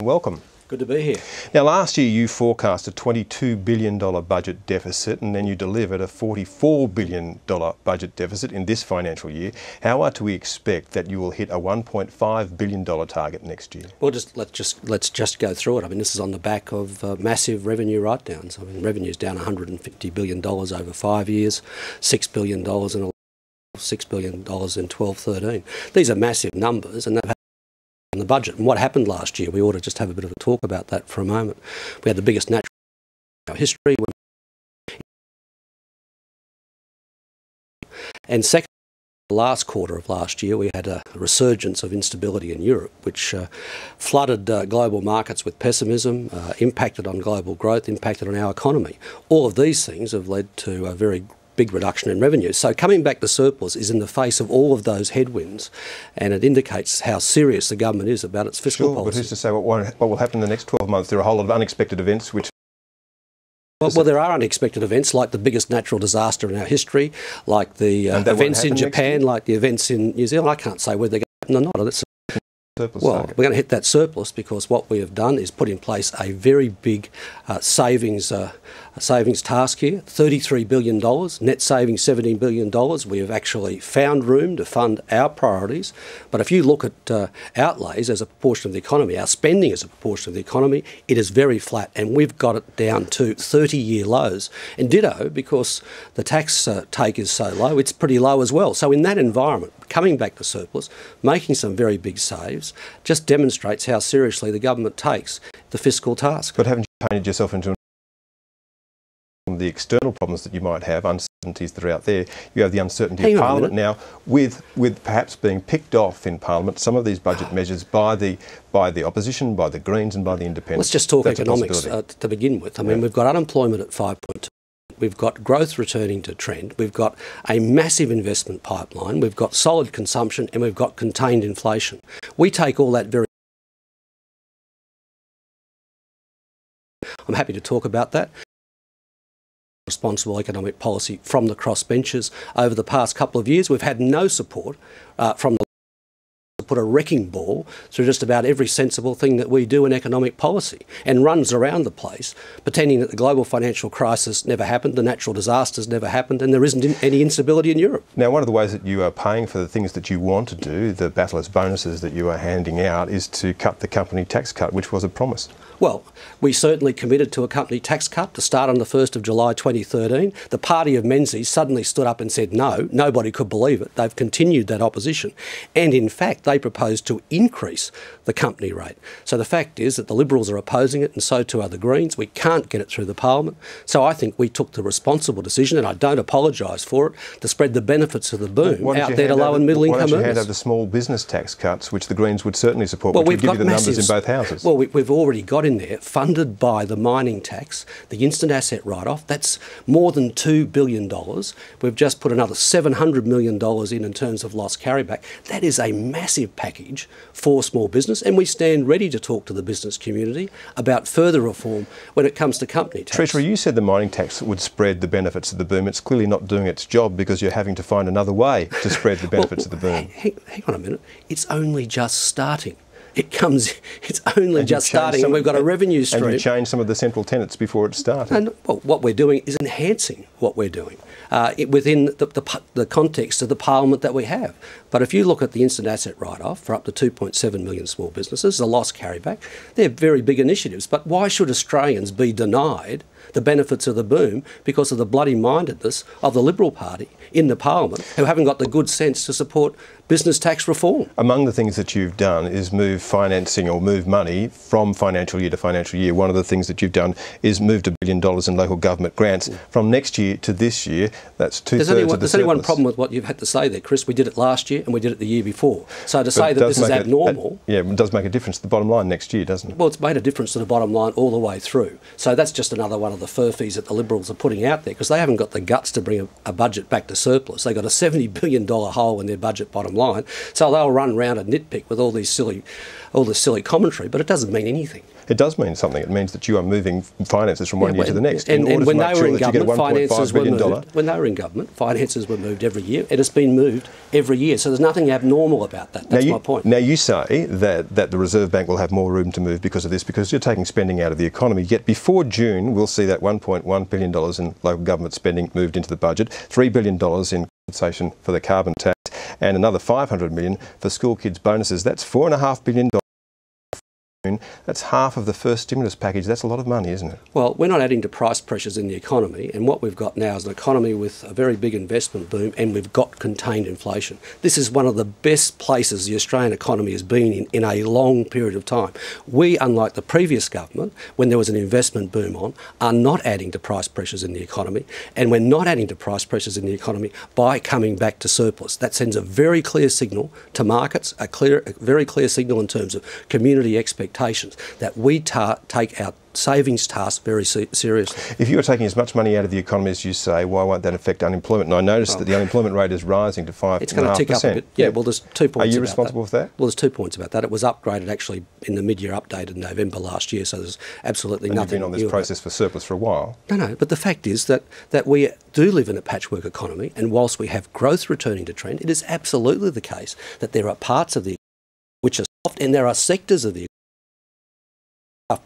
Welcome. Good to be here. Now, last year you forecast a $22 billion budget deficit, and then you delivered a $44 billion budget deficit in this financial year. How are we expect that you will hit a $1.5 billion target next year? Well, let's just go through it. I mean, this is on the back of massive revenue write-downs. I mean, revenue's down $150 billion over 5 years, $6 billion in $6 billion in 12-13. These are massive numbers, and they've had in the budget. And what happened last year, we ought to just have a bit of a talk about that for a moment. We had the biggest natural in our history. And second, the last quarter of last year, we had a resurgence of instability in Europe, which flooded global markets with pessimism, impacted on global growth, impacted on our economy. All of these things have led to a very big reduction in revenue. So coming back to surplus is in the face of all of those headwinds, and it indicates how serious the government is about its fiscal policy. But who's to say what will happen in the next 12 months? There are a whole lot of unexpected events which... Well, there are unexpected events like the biggest natural disaster in our history, like the events in Japan, like the events in New Zealand. I can't say whether they're going to happen or not. Well, we're going to hit that surplus because what we have done is put in place a very big savings task here, $33 billion, net savings $17 billion. We have actually found room to fund our priorities. But if you look at outlays as a proportion of the economy, our spending as a proportion of the economy, it is very flat, and we've got it down to 30-year lows. And ditto, because the tax take is so low, it's pretty low as well. So in that environment, coming back to surplus, making some very big saves, just demonstrates how seriously the government takes the fiscal task. But haven't you painted yourself into the external problems that you might have, uncertainties that are out there? You have the uncertainty of Parliament now, with perhaps being picked off in Parliament, some of these budget measures by the opposition, by the Greens and by the Independents. Let's just talk economics to begin with. I mean, we've got unemployment at 5.2%. We've got growth returning to trend, we've got a massive investment pipeline, we've got solid consumption, and we've got contained inflation. We take all that very... I'm happy to talk about that. Responsible economic policy from the crossbenchers. Over the past couple of years, we've had no support from the put a wrecking ball through just about every sensible thing that we do in economic policy, and runs around the place pretending that the global financial crisis never happened, the natural disasters never happened, and there isn't any instability in Europe. Now, one of the ways that you are paying for the things that you want to do, the battlers bonuses that you are handing out, is to cut the company tax cut, which was a promise. Well, we certainly committed to a company tax cut to start on the 1st of July 2013. The party of Menzies suddenly stood up and said no. Nobody could believe it. They've continued that opposition. And in fact, they proposed to increase the company rate. So the fact is that the Liberals are opposing it, and so too are the Greens. We can't get it through the Parliament. So I think we took the responsible decision, and I don't apologise for it, to spread the benefits of the boom out there to low and middle income earners. Why don't you hand over the small business tax cuts, which the Greens would certainly support, which would give you the numbers in both houses? Well, we've already got in there, funded by the mining tax, the instant asset write-off. That's more than $2 billion. We've just put another $700 million in terms of loss carryback. That is a massive package for small business, and we stand ready to talk to the business community about further reform when it comes to company tax. Treasurer, you said the mining tax would spread the benefits of the boom. It's clearly not doing its job because you're having to find another way to spread the benefits of the boom. Hang on a minute. It's only just starting. It's only just starting, and we've got a revenue stream. And you change some of the central tenets before it started. And well, what we're doing is enhancing what we're doing within the context of the Parliament that we have. But if you look at the instant asset write-off for up to 2.7 million small businesses, the loss carryback, they're very big initiatives. But why should Australians be denied the benefits of the boom because of the bloody mindedness of the Liberal Party in the Parliament, who haven't got the good sense to support business tax reform? Among the things that you've done is move financing or move money from financial year to financial year. One of the things that you've done is moved $1 billion in local government grants from next year to this year. That's two-thirds of the surplus. There's only one problem with what you've had to say there, Chris. We did it last year and we did it the year before. So to say that this is abnormal... it does make a difference to the bottom line next year, doesn't it? Well, it's made a difference to the bottom line all the way through. So that's just another one of the furphies that the Liberals are putting out there, because they haven't got the guts to bring a budget back to surplus. They've got a $70 billion hole in their budget bottom line. So they'll run around and nitpick with all this silly commentary, but it doesn't mean anything. It does mean something. It means that you are moving finances from one year to the next. And when they were in government, finances were moved. When they were in government, finances were moved every year. It has been moved every year. So there's nothing abnormal about that. That's my point. Now you say that the Reserve Bank will have more room to move because of this, because you're taking spending out of the economy. Yet before June, we'll see that $1.1 billion in local government spending moved into the budget, $3 billion in compensation for the carbon tax, and another $500 million for school kids' bonuses. That's $4.5 billion. That's half of the first stimulus package. That's a lot of money, isn't it? Well, we're not adding to price pressures in the economy, and what we've got now is an economy with a very big investment boom, and we've got contained inflation. This is one of the best places the Australian economy has been in a long period of time. We, unlike the previous government, when there was an investment boom on, are not adding to price pressures in the economy, and we're not adding to price pressures in the economy by coming back to surplus. That sends a very clear signal to markets, a very clear signal in terms of community expectations that we take our savings task very seriously. If you're taking as much money out of the economy as you say, why won't that affect unemployment? And I noticed that the unemployment rate is rising to 5.5%. It's going to tick up a bit. Yeah, well, there's 2 points. Are you responsible for that? Well, there's 2 points about that. It was upgraded actually in the mid-year update in November last year, so there's absolutely nothing. You've been on this process for surplus for a while. No, but the fact is that we do live in a patchwork economy, and whilst we have growth returning to trend, it is absolutely the case that there are parts of the economy which are soft, and there are sectors of the economy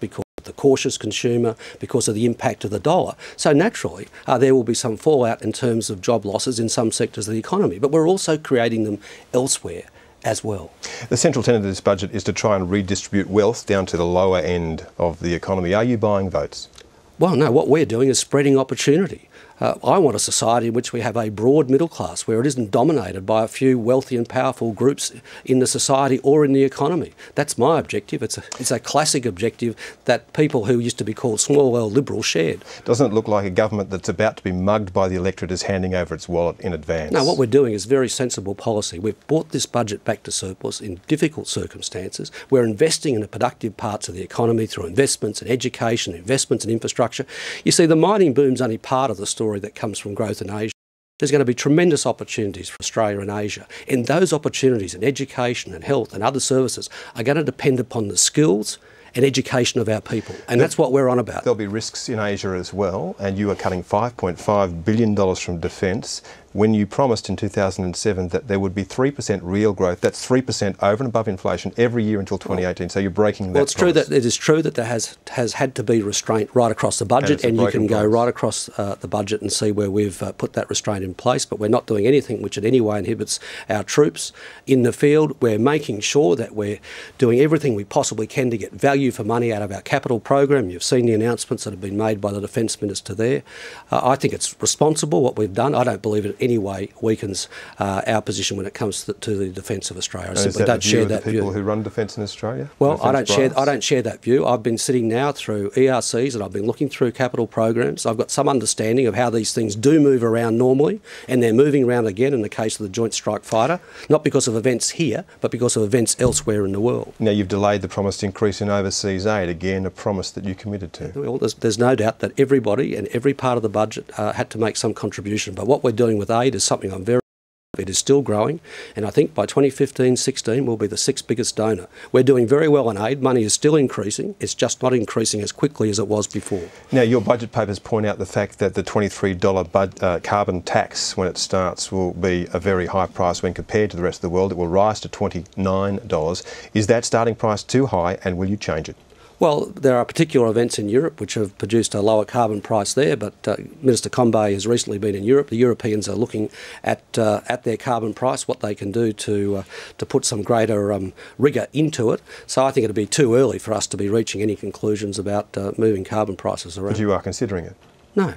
because of the cautious consumer, because of the impact of the dollar. So naturally, there will be some fallout in terms of job losses in some sectors of the economy, but we're also creating them elsewhere as well. The central tenet of this budget is to try and redistribute wealth down to the lower end of the economy. Are you buying votes? Well, no, what we're doing is spreading opportunity. I want a society in which we have a broad middle class where it isn't dominated by a few wealthy and powerful groups in the society or in the economy. That's my objective. It's a classic objective that people who used to be called small L liberals shared. Doesn't it look like a government that's about to be mugged by the electorate is handing over its wallet in advance? No, what we're doing is very sensible policy. We've brought this budget back to surplus in difficult circumstances. We're investing in the productive parts of the economy through investments in education, investments in infrastructure. You see, the mining boom's only part of the story that comes from growth in Asia. There's going to be tremendous opportunities for Australia and Asia. And those opportunities in education and health and other services are going to depend upon the skills and education of our people. And that's what we're on about. There'll be risks in Asia as well, and you are cutting $5.5 billion from defence when you promised in 2007 that there would be 3% real growth. That's 3% over and above inflation every year until 2018. So you're breaking that promise. Well, it is true that there has had to be restraint right across the budget, and you can go right across the budget and see where we've put that restraint in place, but we're not doing anything which in any way inhibits our troops in the field. We're making sure that we're doing everything we possibly can to get value for money out of our capital program. You've seen the announcements that have been made by the Defence Minister there. I think it's responsible what we've done. I don't believe it any way weakens our position when it comes to the defence of Australia. I simply don't share that view. People who run defence in Australia? Well, I don't share that view. I've been sitting now through ERCs and I've been looking through capital programs. I've got some understanding of how these things do move around normally, and they're moving around again in the case of the Joint Strike Fighter, not because of events here, but because of events elsewhere in the world. Now, you've delayed the promised increase in overseas aid, again a promise that you committed to. Well, there's no doubt that everybody and every part of the budget had to make some contribution, but what we're doing with aid is something I'm very proud of. It is still growing, and I think by 2015-16 we'll be the 6th biggest donor. We're doing very well on aid. Money is still increasing. It's just not increasing as quickly as it was before. Now, your budget papers point out the fact that the $23 carbon tax, when it starts, will be a very high price when compared to the rest of the world. It will rise to $29. Is that starting price too high, and will you change it? Well, there are particular events in Europe which have produced a lower carbon price there, but Minister Combet has recently been in Europe. The Europeans are looking at their carbon price, what they can do to put some greater rigour into it. So I think it'd be too early for us to be reaching any conclusions about moving carbon prices around. But you are considering it? No.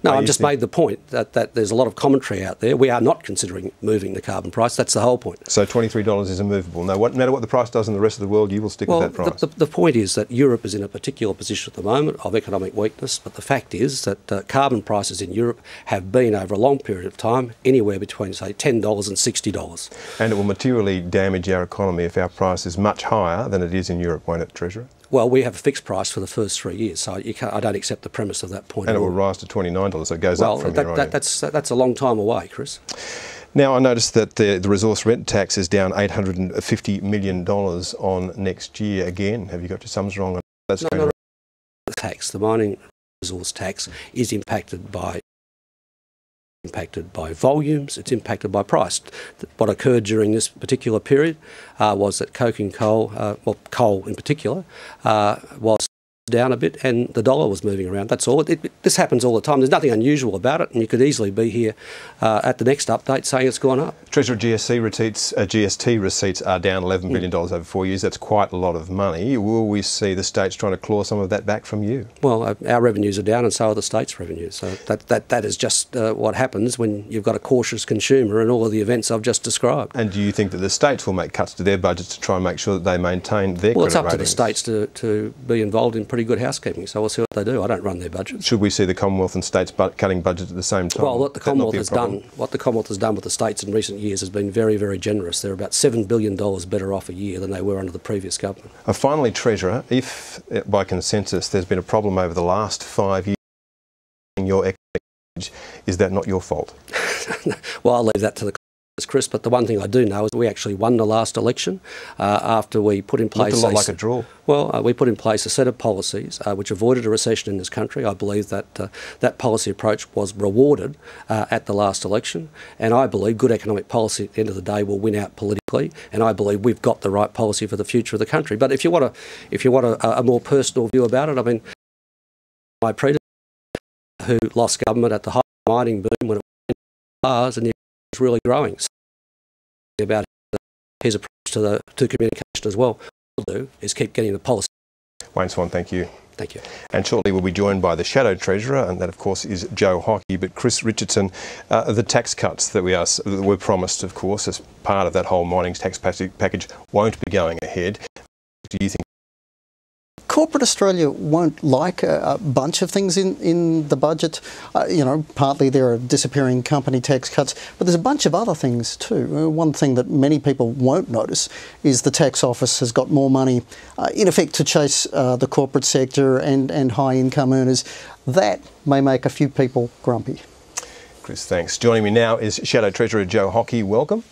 No, I've just made the point that there's a lot of commentary out there. We are not considering moving the carbon price. That's the whole point. So $23 is immovable. No matter what the price does in the rest of the world, you will stick with that price? The point is that Europe is in a particular position at the moment of economic weakness, but the fact is that carbon prices in Europe have been, over a long period of time, anywhere between, say, $10 and $60. And it will materially damage our economy if our price is much higher than it is in Europe, won't it, Treasurer? Well, we have a fixed price for the first 3 years, so I don't accept the premise of that point. And it will rise to $29, so it goes up from here on in. That's a long time away, Chris. Now, I noticed that the resource rent tax is down $850 million on next year. Again, have you got your sums wrong? that's going the tax, the mining resource tax, is impacted by volumes, it's impacted by price. What occurred during this particular period was that coking coal, well, coal in particular, was down a bit and the dollar was moving around. That's all. This happens all the time. There's nothing unusual about it, and you could easily be here at the next update saying it's gone up. Treasurer, GST receipts are down $11 billion over 4 years. That's quite a lot of money. Will we see the states trying to claw some of that back from you? Well, our revenues are down and so are the states' revenues. So that is just what happens when you've got a cautious consumer and all of the events I've just described. And do you think that the states will make cuts to their budgets to try and make sure that they maintain their credit ratings? Well, it's up to the states to be involved in pretty good housekeeping, so we'll see what they do. I don't run their budgets. Should we see the Commonwealth and states cutting budgets at the same time? Well, what the Commonwealth has done with the states in recent years has been very, very generous. They're about $7 billion better off a year than they were under the previous government. Finally, Treasurer, if by consensus there's been a problem over the last 5 years in your economic, is that not your fault? Well, I'll leave that to the Chris, but the one thing I do know is we actually won the last election after we put in place... Looked a lot like a draw. Well, we put in place a set of policies which avoided a recession in this country. I believe that that policy approach was rewarded at the last election, and I believe good economic policy at the end of the day will win out politically, and I believe we've got the right policy for the future of the country. But if you want a more personal view about it, I mean, my predecessor, who lost government at the height of the mining boom when it went bars and the was really growing. So about his approach to communication as well. What we'll do is keep getting the policy. Wayne Swan, thank you. Thank you. And shortly we'll be joined by the Shadow Treasurer, and that of course is Joe Hockey. But Chris Richardson, the tax cuts that were promised, of course, as part of that whole mining tax package won't be going ahead. Do you think? Corporate Australia won't like a bunch of things in the budget. You know, partly there are disappearing company tax cuts, but there's a bunch of other things too. One thing that many people won't notice is the tax office has got more money, in effect, to chase the corporate sector and high income earners. That may make a few people grumpy. Chris, thanks. Joining me now is Shadow Treasurer Joe Hockey. Welcome.